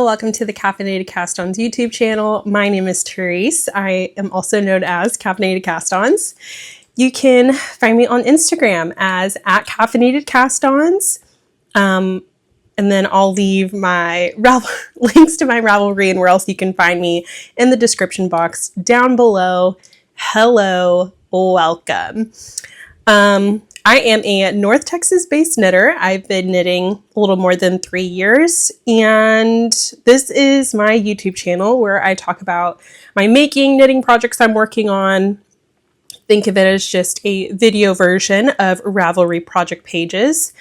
Hello, welcome to the Caffeinated Cast-Ons YouTube channel. My name is Therese. I am also known as Caffeinated Cast-Ons. You can find me on Instagram as @CaffeinatedCast-Ons. And then I'll leave my links to my Ravelry and where else you can find me in the description box down below. Hello, welcome. I am a North Texas-based knitter. I've been knitting a little more than 3 years, and this is my YouTube channel where I talk about my knitting projects I'm working on. Think of it as just a video version of Ravelry project pages.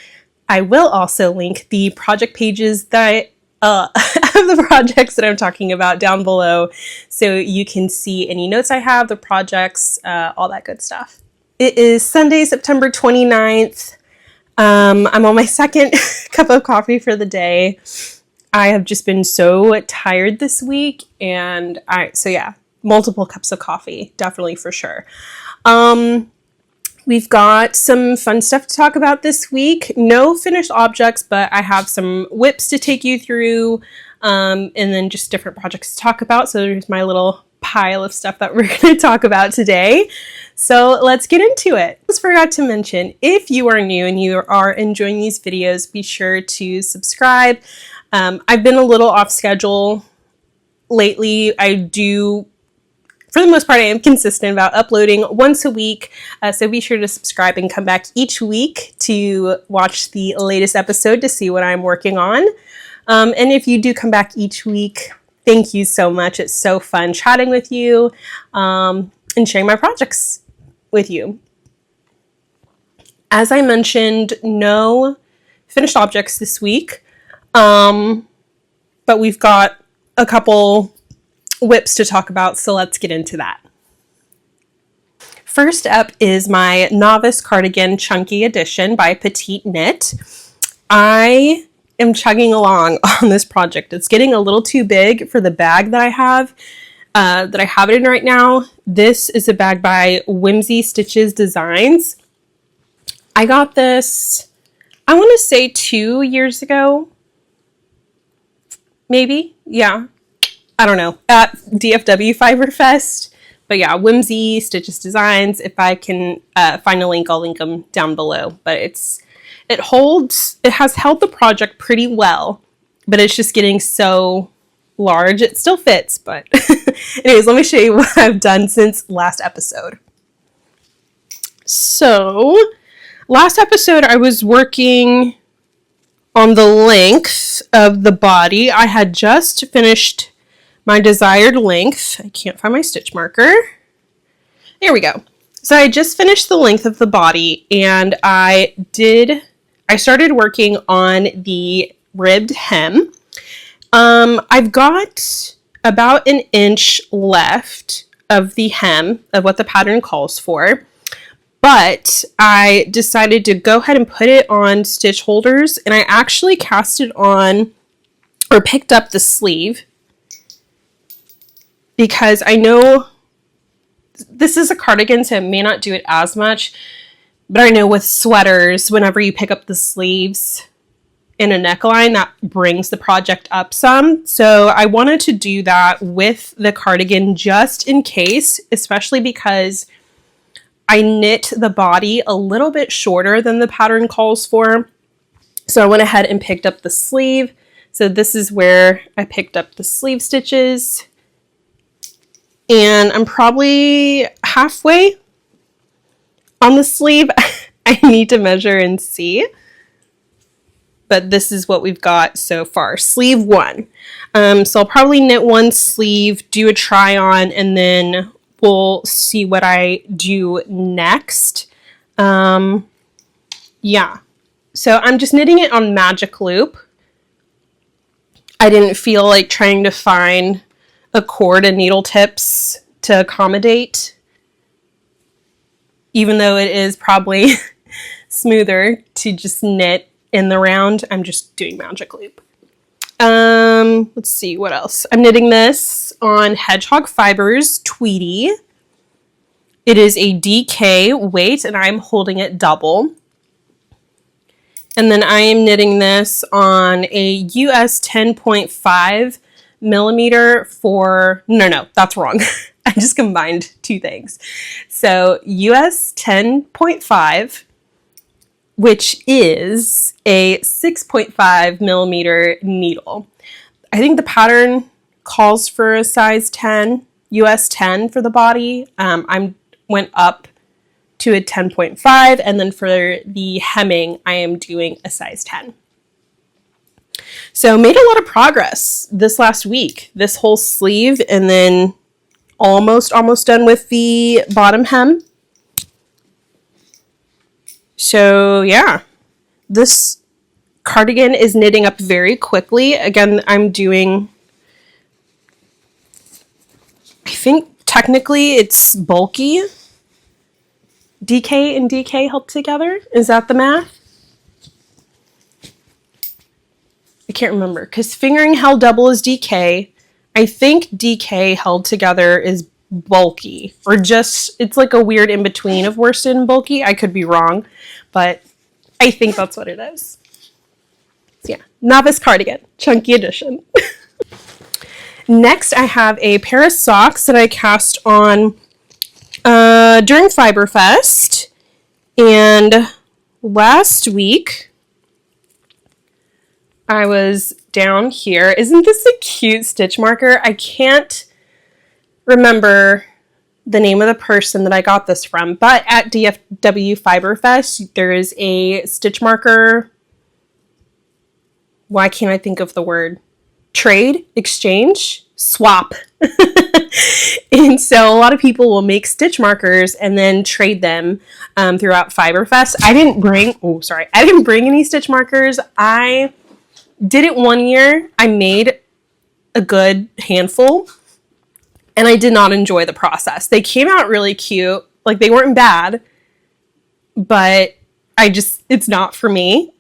I will also link the project pages that of the projects that I'm talking about down below, so you can see any notes I have, the projects, all that good stuff. It is Sunday, September 29th. I'm on my second cup of coffee for the day. I have just been so tired this week, and multiple cups of coffee, definitely for sure. We've got some fun stuff to talk about this week. No finished objects, but I have some whips to take you through, and then just different projects to talk about. So there's my little pile of stuff that we're going to talk about today. So let's get into it. I just forgot to mention, if you are new and you are enjoying these videos, be sure to subscribe. I've been a little off schedule lately. For the most part, I am consistent about uploading once a week. So be sure to subscribe and come back each week to watch the latest episode to see what I'm working on. And if you do come back each week, thank you so much. It's so fun chatting with you and sharing my projects with you. As I mentioned, no finished objects this week, but we've got a couple whips to talk about, so let's get into that. First up is my Novice Cardigan Chunky Edition by Petite Knit. I am chugging along on this project. It's getting a little too big for the bag that I have it in right now. This is a bag by Whimsy Stitches Designs. I got this, I want to say 2 years ago, maybe, yeah. I don't know, at DFW Fiber Fest. But yeah, Whimsy Stitches Designs. If I can find a link, I'll link them down below. But it has held the project pretty well, but it's just getting so large. It still fits, but anyways, let me show you what I've done since last episode. So, last episode I was working on the length of the body. I had just finished my desired length. I can't find my stitch marker. There we go. So I just finished the length of the body, and I started working on the ribbed hem. I've got about 1 inch left of the hem of what the pattern calls for, but I decided to go ahead and put it on stitch holders, and I actually cast it on, or picked up the sleeve, because I know this is a cardigan, so it may not do it as much, but I know with sweaters, whenever you pick up the sleeves in a neckline, that brings the project up some. So I wanted to do that with the cardigan just in case, especially because I knit the body a little bit shorter than the pattern calls for. So I went ahead and picked up the sleeve. So this is where I picked up the sleeve stitches. And I'm probably halfway on the sleeve. I need to measure and see. But this is what we've got so far. Sleeve 1. So I'll probably knit 1 sleeve, do a try on, and then we'll see what I do next. Yeah. So I'm just knitting it on magic loop. I didn't feel like trying to find a cord and needle tips to accommodate, even though it is probably smoother to just knit in the round. I'm just doing magic loop. Let's see what else. I'm knitting this on Hedgehog Fibers Tweety. It is a DK weight, and I'm holding it double. And then I am knitting this on a US 10.5 millimeter for, no, that's wrong. I just combined two things. So US 10.5, which is a 6.5 millimeter needle. I think the pattern calls for a size 10, US 10 for the body. I went up to a 10.5, and then for the hemming, I am doing a size 10. So made a lot of progress this last week, this whole sleeve, and then almost done with the bottom hem. So yeah, this cardigan is knitting up very quickly. Again, I'm doing, I think technically it's bulky. DK and DK held together? Is that the math? I can't remember, because fingering held double is DK. I think DK held together is bulky, or just, it's like a weird in between of worsted and bulky. I could be wrong, but I think that's what it is. So yeah, Novice Cardigan, chunky edition. Next, I have a pair of socks that I cast on during Fiberfest, and last week I was down here. Isn't this a cute stitch marker? I can't remember the name of the person that I got this from, but at DFW Fiberfest, there is a stitch marker. Why can't I think of the word? Trade, exchange, swap. And so a lot of people will make stitch markers and then trade them throughout Fiberfest. I didn't bring any stitch markers. I did it one year. I made a good handful, and I did not enjoy the process. They came out really cute. Like, they weren't bad, but it's not for me.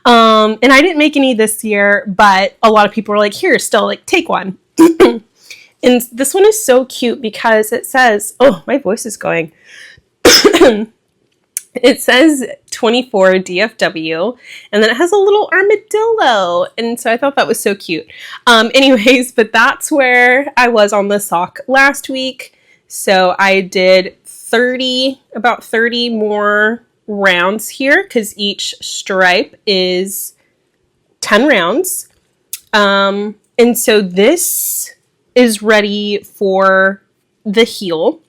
And I didn't make any this year, but a lot of people were like, here, still, like, take one. And this one is so cute because it says, oh, my voice is going. It says 24 DFW, and then it has a little armadillo. And so I thought that was so cute. Anyways, but that's where I was on the sock last week. So I did about 30 more rounds here, because each stripe is 10 rounds. And so this is ready for the heel.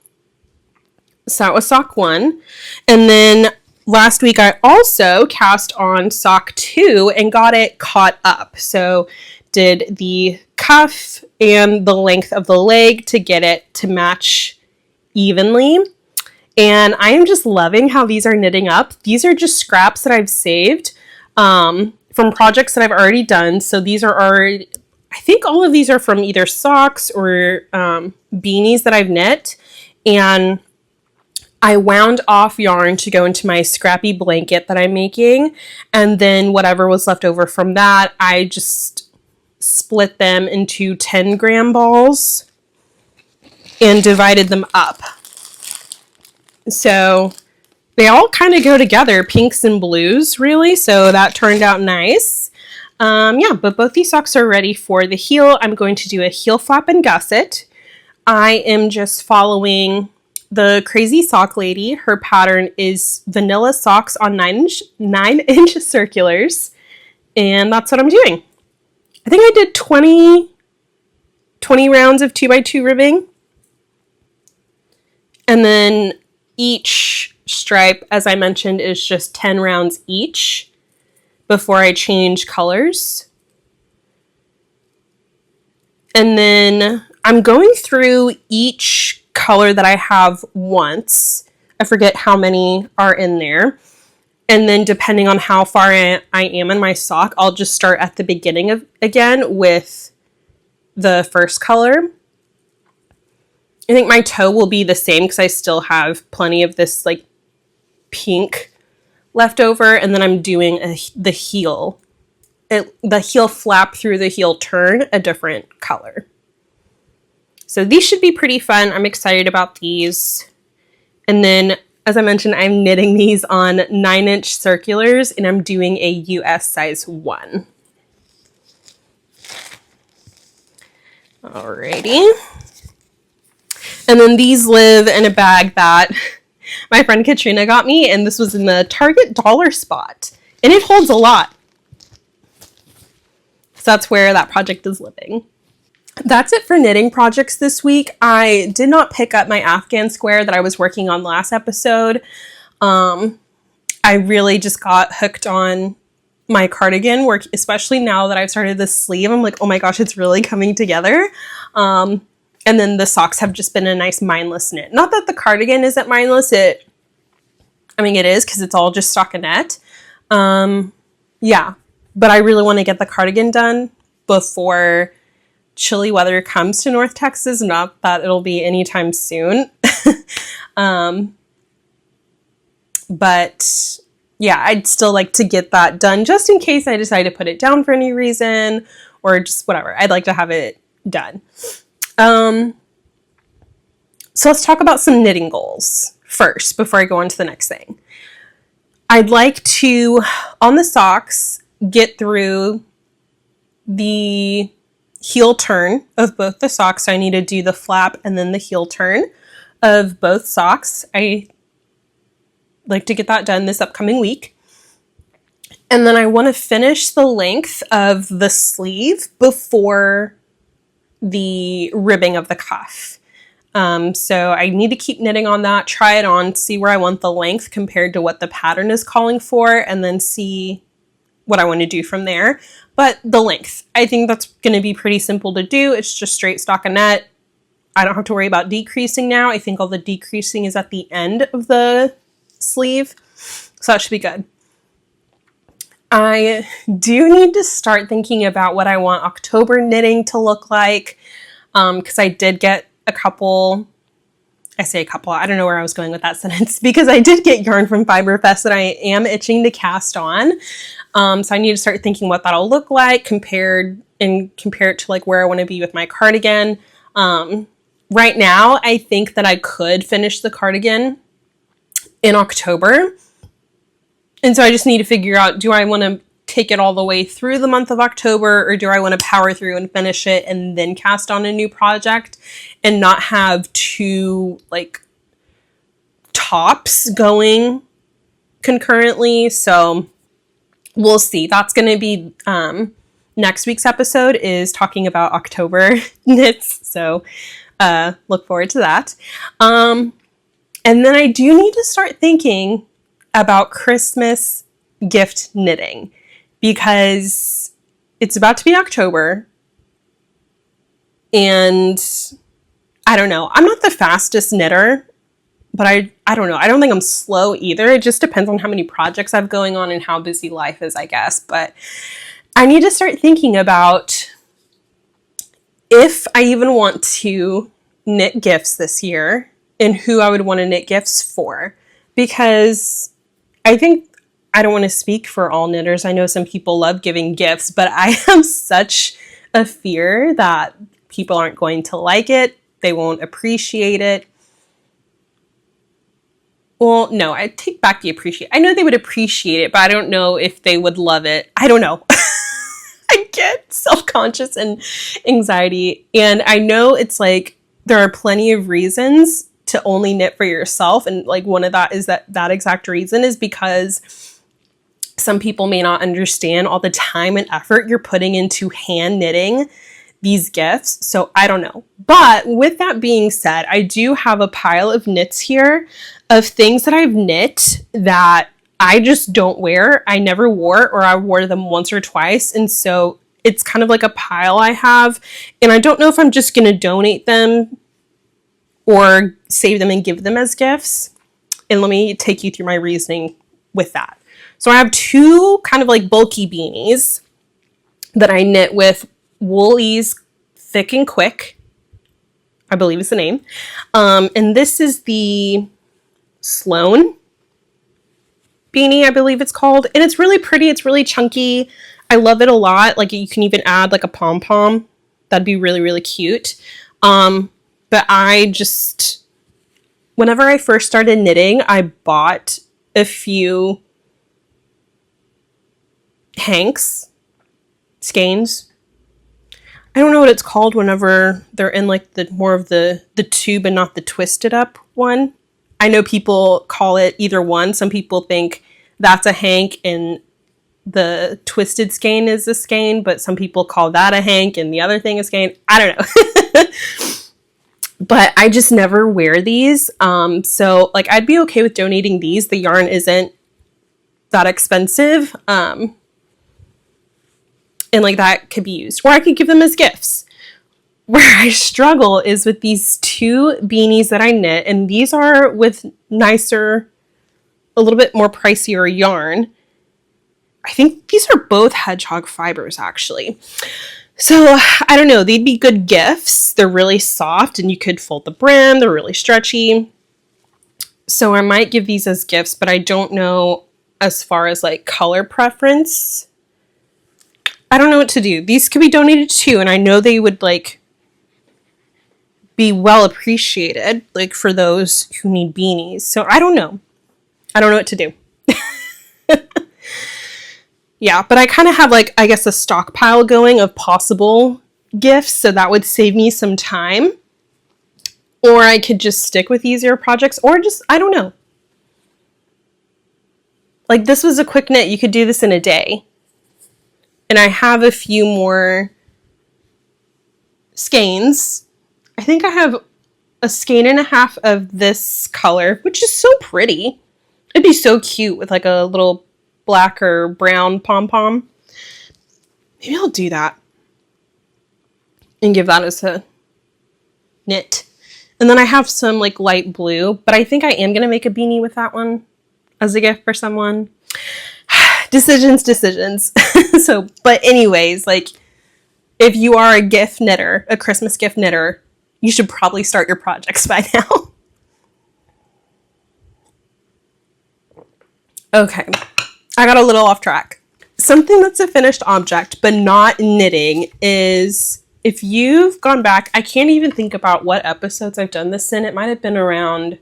So that was sock 1. And then last week I also cast on sock 2 and got it caught up. So did the cuff and the length of the leg to get it to match evenly. And I am just loving how these are knitting up. These are just scraps that I've saved from projects that I've already done. So these are already, I think all of these are from either socks or beanies that I've knit. And I wound off yarn to go into my Scrappy blanket that I'm making. And then whatever was left over from that, I just split them into 10-gram balls and divided them up. So they all kind of go together, pinks and blues, really. So that turned out nice. Yeah, but both these socks are ready for the heel. I'm going to do a heel flap and gusset. I am just following the Crazy Sock Lady. Her pattern is vanilla socks on 9-inch circulars. And that's what I'm doing. I think I did 20 rounds of 2x2 ribbing. And then each stripe, as I mentioned, is just 10 rounds each before I change colors. And then I'm going through each color that I have once. I forget how many are in there. And then depending on how far I am in my sock, I'll just start at the beginning again with the first color. I think my toe will be the same because I still have plenty of this like pink left over. And then I'm doing the heel. The heel flap through the heel turn, a different color. So these should be pretty fun. I'm excited about these. And then as I mentioned, I'm knitting these on 9-inch circulars, and I'm doing a US size 1. Alrighty. And then these live in a bag that my friend Katrina got me, and this was in the Target dollar spot. And it holds a lot. So that's where that project is living. That's it for knitting projects this week. I did not pick up my Afghan square that I was working on last episode. I really just got hooked on my cardigan work, especially now that I've started this sleeve. I'm like, oh my gosh, it's really coming together. And then the socks have just been a nice mindless knit. Not that the cardigan isn't mindless. It is because it's all just stockinette. Yeah, but I really want to get the cardigan done before chilly weather comes to North Texas. Not that it'll be anytime soon. But yeah, I'd still like to get that done just in case I decide to put it down for any reason or just whatever. I'd like to have it done. So let's talk about some knitting goals first before I go on to the next thing. I'd like to, on the socks, get through the heel turn of both the socks. So I need to do the flap and then the heel turn of both socks. I like to get that done this upcoming week. And then I want to finish the length of the sleeve before the ribbing of the cuff. So I need to keep knitting on that, try it on, see where I want the length compared to what the pattern is calling for, and then see what I want to do from there. But the length, I think that's going to be pretty simple to do. It's just straight stockinette. I don't have to worry about decreasing now. I think all the decreasing is at the end of the sleeve, so that should be good. I do need to start thinking about what I want October knitting to look like, because I did get a couple, I don't know where I was going with that sentence, because I did get yarn from Fiberfest that I am itching to cast on. So I need to start thinking what that'll look like, compare it to like where I want to be with my cardigan. Right now, I think that I could finish the cardigan in October. And so I just need to figure out, do I want to take it all the way through the month of October, or do I want to power through and finish it and then cast on a new project and not have two like tops going concurrently? So we'll see. That's going to be next week's episode is talking about October knits. So look forward to that. And then I do need to start thinking about Christmas gift knitting, because it's about to be October and I don't know. I'm not the fastest knitter, but I don't know. I don't think I'm slow either. It just depends on how many projects I have going on and how busy life is, I guess. But I need to start thinking about if I even want to knit gifts this year and who I would want to knit gifts for, because I think I don't want to speak for all knitters. I know some people love giving gifts, but I have such a fear that people aren't going to like it. They won't appreciate it. Well, no, I take back the appreciate. I know they would appreciate it, but I don't know if they would love it. I don't know. I get self-conscious and anxiety. And I know it's like there are plenty of reasons to only knit for yourself. And like one of that is that exact reason is because some people may not understand all the time and effort you're putting into hand knitting these gifts. So I don't know. But with that being said, I do have a pile of knits here of things that I've knit that I just don't wear. I never wore, or I wore them once or twice. And so it's kind of like a pile I have. And I don't know if I'm just going to donate them or save them and give them as gifts. And let me take you through my reasoning with that. So I have two kind of like bulky beanies that I knit with Wool-Ease Thick and Quick, I believe is the name. And this is the Sloan beanie, I believe it's called. And it's really pretty. It's really chunky. I love it a lot. Like you can even add like a pom-pom. That'd be really, really cute. But I just whenever I first started knitting, I bought a few hanks, skeins. I don't know what it's called whenever they're in like the more of the tube and not the twisted up one. I know people call it either one. Some people think that's a hank and the twisted skein is a skein, but some people call that a hank and the other thing is skein. I don't know. But I just never wear these. So like I'd be okay with donating these. The yarn isn't that expensive. And like that could be used, or I could give them as gifts. Where I struggle is with these two beanies that I knit, and these are with nicer, a little bit more pricier yarn. I think these are both hedgehog fibers actually. So I don't know, they'd be good gifts. They're really soft and you could fold the brim. They're really stretchy. So I might give these as gifts, but I don't know as far as like color preference. I don't know what to do. These could be donated too, and I know they would like be well appreciated, like for those who need beanies. So I don't know. I don't know what to do. Yeah, but I kind of have like, I guess, a stockpile going of possible gifts, so that would save me some time. Or I could just stick with easier projects, or just, I don't know. Like this was a quick knit. You could do this in a day. And I have a few more skeins. I think I have a skein and a half of this color, which is so pretty. It'd be so cute with like a little black or brown pom-pom. Maybe I'll do that and give that as a knit. And then I have some like light blue, but I think I am going to make a beanie with that one as a gift for someone. Decisions. So, but anyways, like if you are a gift knitter, a Christmas gift knitter, you should probably start your projects by now. Okay, I got a little off track. Something that's a finished object, but not knitting, is if you've gone back, I can't even think about what episodes I've done this in. It might have been around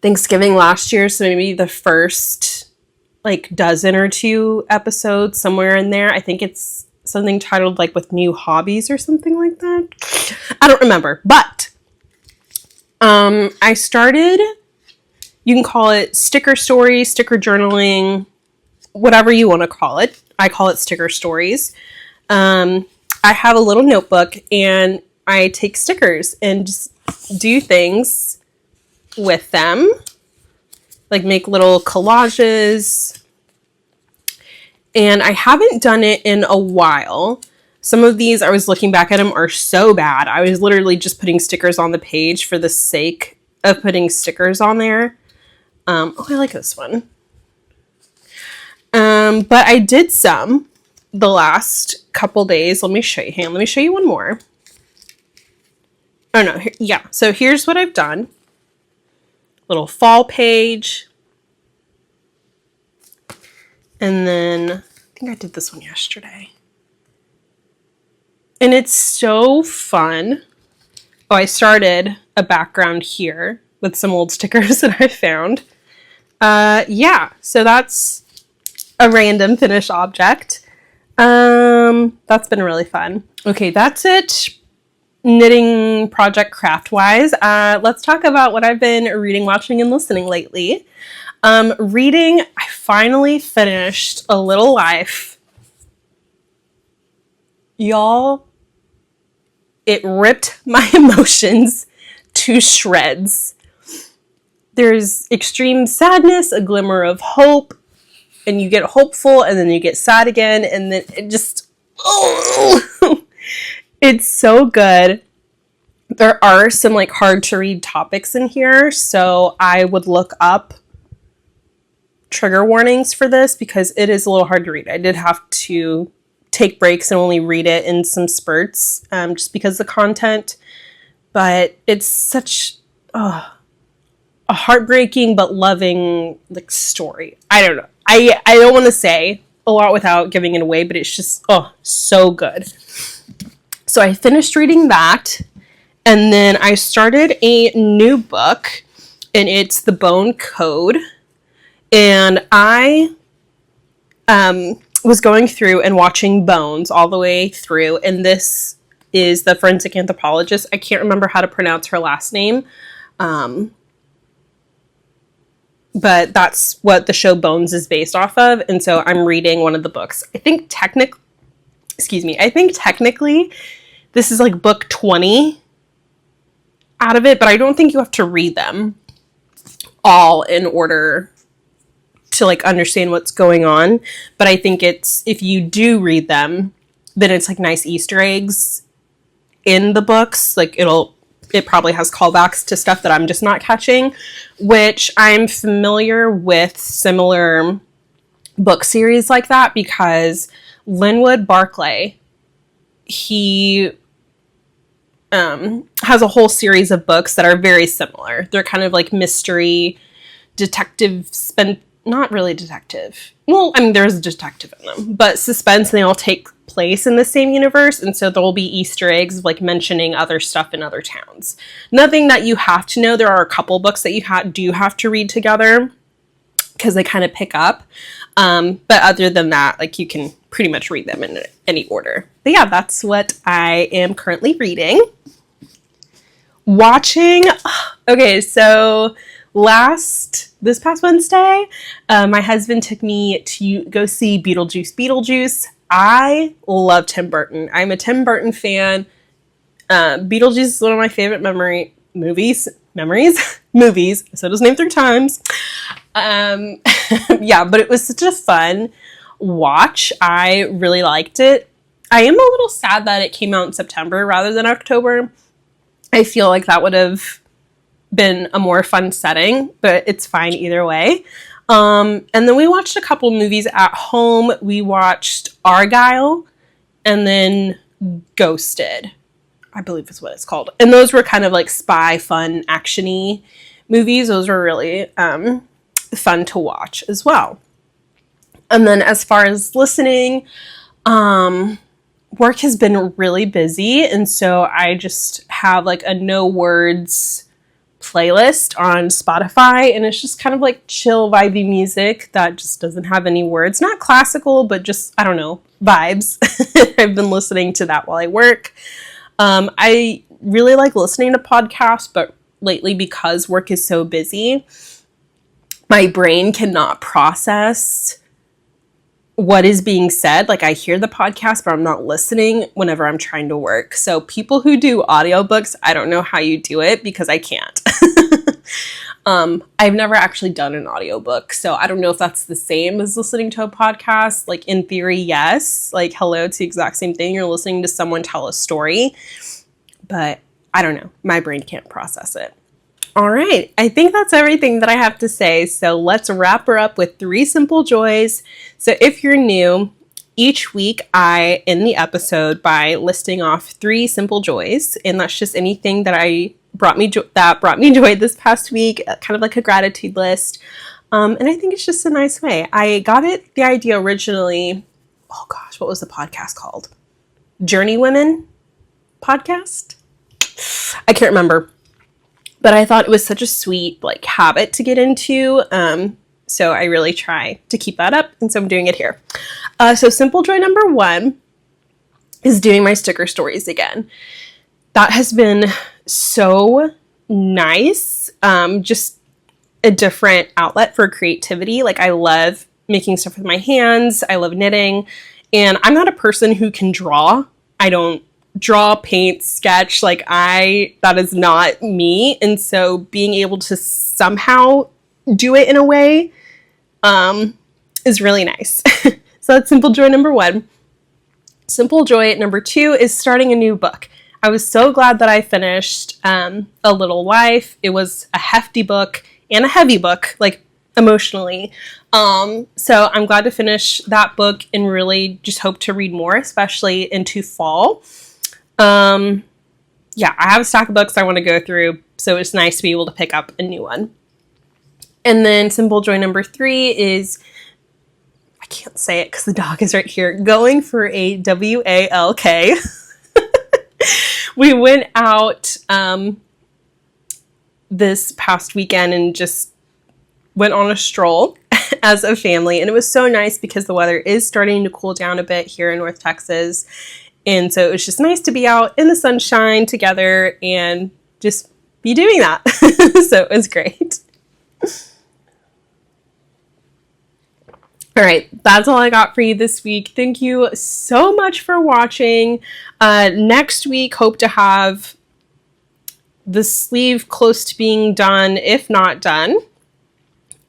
Thanksgiving last year, so maybe the first like dozen or two episodes, somewhere in there. I think it's something titled like with new hobbies or something like that. I don't remember, but I started, you can call it sticker stories, sticker journaling, whatever you want to call it. I call it sticker stories. I have a little notebook and I take stickers and just do things with them, like make little collages. And I haven't done it in a while. Some of these, I was looking back at them, are so bad. I was literally just putting stickers on the page for the sake of putting stickers on there. Oh, I like this one. But I did some the last couple days. Let me show you. Hang on, let me show you one more. Oh no, yeah. So here's what I've done. Little fall page. And then I think I did this one yesterday. And it's so fun. Oh, I started a background here with some old stickers that I found. Yeah, so that's a random finished object. That's been really fun. Okay, that's it. Knitting project craft-wise. Let's talk about what I've been reading, watching, and listening lately. Reading, I finally finished A Little Life. Y'all, it ripped my emotions to shreds. There's extreme sadness, a glimmer of hope, and you get hopeful, and then you get sad again, and then it just, oh, it's so good. There are some like hard to read topics in here, so I would look up trigger warnings for this because it is a little hard to read. I did have to take breaks and only read it in some spurts, just because of the content, but it's such a heartbreaking but loving like story. I don't know. I don't want to say a lot without giving it away, but it's just so good. So I finished reading that, And then I started a new book, and it's The Bone Code. And I was going through and watching Bones all the way through, and this is the forensic anthropologist. I can't remember how to pronounce her last name, but that's what the show Bones is based off of, and so I'm reading one of the books. I think technically this is like book 20 out of it, but I don't think you have to read them all in order to like understand what's going on. But I think it's, if you do read them, then it's like nice Easter eggs in the books. Like it probably has callbacks to stuff that I'm just not catching, which I'm familiar with similar book series like that because Linwood Barclay, he has a whole series of books that are very similar. They're kind of like mystery, detective, not really detective. Well, I mean, there's a detective in them, but suspense, and they all take place in the same universe. And so there will be Easter eggs of like mentioning other stuff in other towns. Nothing that you have to know. There are a couple books that you do have to read together because they kind of pick up. But other than that, like you can pretty much read them in any order. But yeah, that's what I am currently reading. Watching. Okay, so this past Wednesday, my husband took me to go see Beetlejuice. I love Tim Burton. I'm a Tim Burton fan. Beetlejuice is one of my favorite movies. I said his name 3 times. Yeah, but it was such a fun watch. I really liked it. I am a little sad that it came out in September rather than October. I feel like that would have been a more fun setting, but it's fine either way. And then we watched a couple movies at home. We watched Argylle and then Ghosted, I believe is what it's called. And those were kind of like spy, fun, action-y movies. Those were really fun to watch as well. And then as far as listening, work has been really busy. And so I just have like a no words playlist on Spotify, and it's just kind of like chill vibey music that just doesn't have any words. Not classical, but just, I don't know, vibes. I've been listening to that while I work. I really like listening to podcasts, but lately because work is so busy, my brain cannot process what is being said. Like I hear the podcast, but I'm not listening whenever I'm trying to work. So people who do audiobooks, I don't know how you do it because I can't. I've never actually done an audiobook, so I don't know if that's the same as listening to a podcast. Like in theory, yes. Like hello, it's the exact same thing. You're listening to someone tell a story, but I don't know. My brain can't process it. All right, I think that's everything that I have to say, so let's wrap her up with 3 simple joys. So if you're new, each week I end the episode by listing off 3 simple joys, and that's just anything that brought me joy this past week, kind of like a gratitude list. And I think it's just a nice way. I got the idea originally, oh gosh, what was the podcast called? Journey Women podcast? I can't remember. But I thought it was such a sweet like habit to get into. So I really try to keep that up. And so I'm doing it here. So simple joy number 1 is doing my sticker stories again. That has been so nice. Just a different outlet for creativity. Like I love making stuff with my hands. I love knitting. And I'm not a person who can draw. I don't draw, paint, sketch, that is not me. And so being able to somehow do it in a way is really nice. So that's simple joy number 1. Simple joy number 2 is starting a new book. I was so glad that I finished A Little Life. It was a hefty book and a heavy book, like emotionally. So I'm glad to finish that book and really just hope to read more, especially into fall. Yeah, I have a stack of books I want to go through, so it's nice to be able to pick up a new one. And then simple joy number 3 is, I can't say it because the dog is right here, going for a WALK, We went out this past weekend and just went on a stroll as a family. And it was so nice because the weather is starting to cool down a bit here in North Texas. And so it was just nice to be out in the sunshine together and just be doing that. So it was great. All right, that's all I got for you this week. Thank you so much for watching. Next week, hope to have the sleeve close to being done, if not done.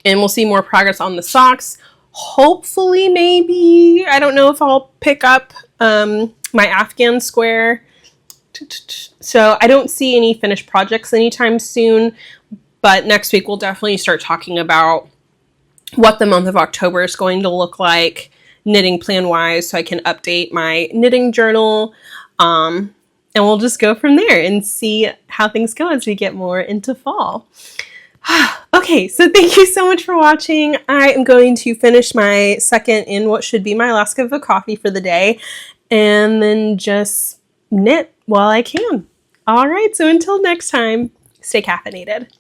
And we'll see more progress on the socks. Hopefully, maybe, I don't know if I'll pick up my Afghan square. So I don't see any finished projects anytime soon. But next week, we'll definitely start talking about what the month of October is going to look like knitting plan wise, so I can update my knitting journal. And we'll just go from there and see how things go as we get more into fall. Okay, so thank you so much for watching. I am going to finish my second in what should be my last cup of coffee for the day, and then just knit while I can. All right, so until next time, stay caffeinated.